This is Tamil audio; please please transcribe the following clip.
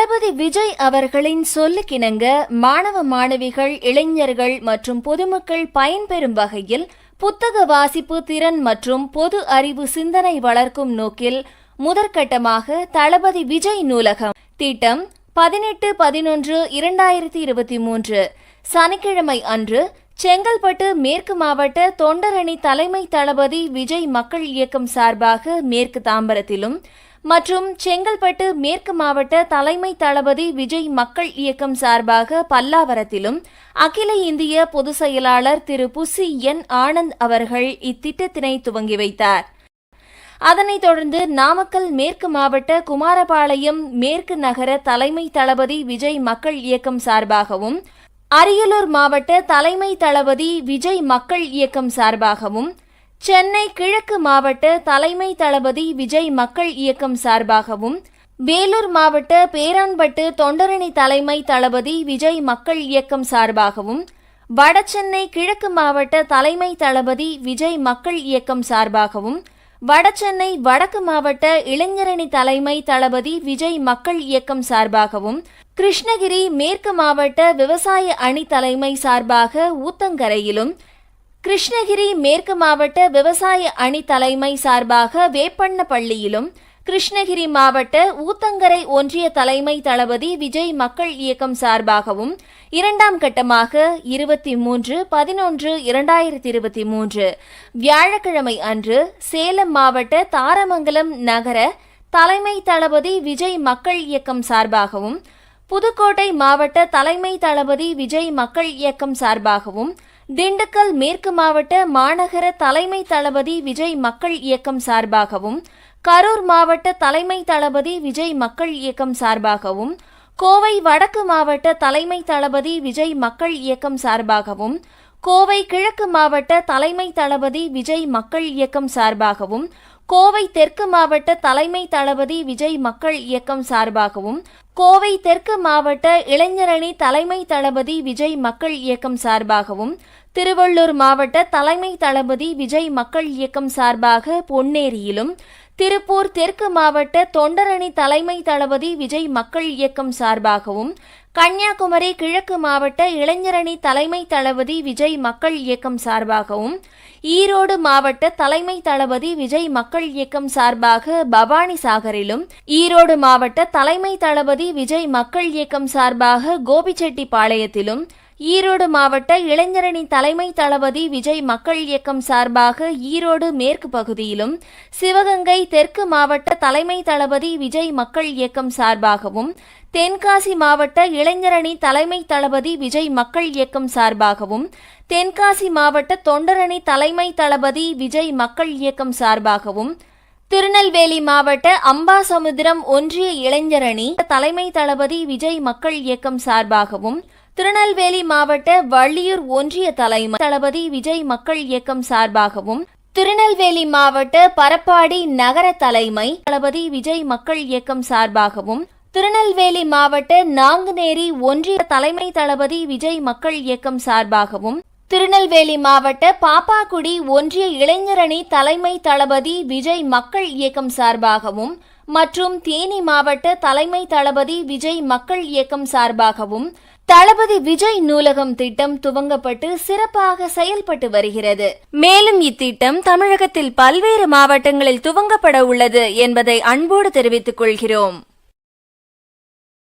தளபதி விஜய் அவர்களின் சொல்லுக்கிணங்க மாணவ மாணவிகள், இளைஞர்கள் மற்றும் பொதுமக்கள் பயன்பெறும் வகையில் புத்தக வாசிப்பு திறன் மற்றும் பொது அறிவு சிந்தனை வளர்க்கும் நோக்கில் முதற்கட்டமாக தளபதி விஜய் நூலகம் திட்டம் 18-11-2023 சனிக்கிழமை அன்று செங்கல்பட்டு மேற்கு மாவட்ட தொண்டரணி தலைமை தளபதி விஜய் மக்கள் இயக்கம் சார்பாக மேற்கு தாம்பரத்திலும் மற்றும் செங்கல்பட்டு மேற்கு மாவட்ட தலைமை தளபதி விஜய் மக்கள் இயக்கம் சார்பாக பல்லாவரத்திலும் அகில இந்திய பொதுச் செயலாளர் திரு புசி என் ஆனந்த் அவர்கள் இத்திட்டத்தினை துவங்கி வைத்தார். அதனைத் தொடர்ந்து நாமக்கல் மேற்கு மாவட்ட குமாரபாளையம் மேற்கு நகர தலைமை தளபதி விஜய் மக்கள் இயக்கம் சார்பாகவும், அரியலூர் மாவட்ட தலைமை தளபதி விஜய் மக்கள் இயக்கம் சார்பாகவும், சென்னை கிழக்கு மாவட்ட தலைமை தளபதி விஜய் மக்கள் இயக்கம் சார்பாகவும், வேலூர் மாவட்ட பேரான்பட்டு தொண்டரணி தலைமை தளபதி விஜய் மக்கள் இயக்கம் சார்பாகவும், வடசென்னை கிழக்கு மாவட்ட தலைமை தளபதி விஜய் மக்கள் இயக்கம் சார்பாகவும், வடசென்னை வடக்கு மாவட்ட இளைஞரணி தலைமை தளபதி விஜய் மக்கள் இயக்கம் சார்பாகவும், கிருஷ்ணகிரி மேற்கு மாவட்ட விவசாய அணி தலைமை சார்பாக ஊத்தங்கரையிலும், கிருஷ்ணகிரி மேற்கு மாவட்ட விவசாய அணி தலைமை சார்பாக வேப்பண்ணப்பள்ளியிலும், கிருஷ்ணகிரி மாவட்ட ஊத்தங்கரை ஒன்றிய தலைமை தளபதி விஜய் மக்கள் இயக்கம் சார்பாகவும் இரண்டாம் கட்டமாக 23-11-2023 வியாழக்கிழமை அன்று சேலம் மாவட்ட தாரமங்கலம் நகர தலைமை தளபதி விஜய் மக்கள் இயக்கம் சார்பாகவும், புதுக்கோட்டை மாவட்ட தலைமை தளபதி விஜய் மக்கள் இயக்கம் சார்பாகவும், திண்டுக்கல் மேற்கு மாவட்ட மாநகர தலைமை தளபதி விஜய் மக்கள் இயக்கம் சார்பாகவும், கரூர் மாவட்ட தலைமை தளபதி விஜய் மக்கள் இயக்கம் சார்பாகவும், கோவை வடக்கு மாவட்ட தலைமை தளபதி விஜய் மக்கள் இயக்கம் சார்பாகவும், கோவை கிழக்கு மாவட்ட தலைமை தளபதி விஜய் மக்கள் இயக்கம் சார்பாகவும், கோவை தெற்கு மாவட்ட தலைமை தளபதி விஜய் மக்கள் இயக்கம் சார்பாகவும், கோவை தெற்கு மாவட்ட இளைஞரணி தலைமை தளபதி விஜய் மக்கள் இயக்கம் சார்பாகவும், திருவள்ளூர் மாவட்ட தலைமை தளபதி விஜய் மக்கள் இயக்கம் சார்பாக பொன்னேரியிலும், திருப்பூர் தெற்கு மாவட்ட தொண்டரணி தலைமை தளபதி விஜய் மக்கள் இயக்கம் சார்பாகவும், கன்னியாகுமரி கிழக்கு மாவட்ட இளைஞரணி தலைமை தளபதி விஜய் மக்கள் இயக்கம் சார்பாகவும், ஈரோடு மாவட்ட தலைமை தளபதி விஜய் மக்கள் இயக்கம் சார்பாக பவானி சாகரிலும், ஈரோடு மாவட்ட தலைமை தளபதி விஜய் மக்கள் இயக்கம் சார்பாக கோபிச்செட்டிப்பாளையத்திலும், ஈரோடு மாவட்ட இளைஞரணி தலைமை தளபதி விஜய் மக்கள் இயக்கம் சார்பாக ஈரோடு மேற்கு பகுதியிலும், சிவகங்கை தெற்கு மாவட்ட தலைமை தளபதி விஜய் மக்கள் இயக்கம் சார்பாகவும், தென்காசி மாவட்ட இளைஞரணி தலைமை தளபதி விஜய் மக்கள் இயக்கம் சார்பாகவும், தென்காசி மாவட்ட தொண்டரணி தலைமை தளபதி விஜய் மக்கள் இயக்கம் சார்பாகவும், திருநெல்வேலி மாவட்ட அம்பாசமுத்திரம் ஒன்றிய இளைஞரணி தலைமை தளபதி விஜய் மக்கள் இயக்கம் சார்பாகவும், திருநெல்வேலி மாவட்ட வள்ளியூர் ஒன்றிய தலைமை தளபதி விஜய் மக்கள் இயக்கம் சார்பாகவும், திருநெல்வேலி மாவட்ட பரப்பாடி நகர தலைமை தளபதி விஜய் மக்கள் இயக்கம் சார்பாகவும், திருநெல்வேலி மாவட்ட நாங்குநேரி ஒன்றிய தலைமை தளபதி விஜய் மக்கள் இயக்கம் சார்பாகவும், திருநெல்வேலி மாவட்ட பாப்பாக்குடி ஒன்றிய இளைஞரணி தலைமை தளபதி விஜய் மக்கள் இயக்கம் சார்பாகவும் மற்றும் தேனி மாவட்ட தலைமை தளபதி விஜய் மக்கள் இயக்கம் சார்பாகவும் தளபதி விஜய் நூலகம் திட்டம் துவங்கப்பட்டு சிறப்பாக செயல்பட்டு வருகிறது. மேலும் இத்திட்டம் தமிழகத்தில் பல்வேறு மாவட்டங்களில் துவங்கப்பட உள்ளது என்பதை அன்போடு தெரிவித்துக் கொள்கிறோம்.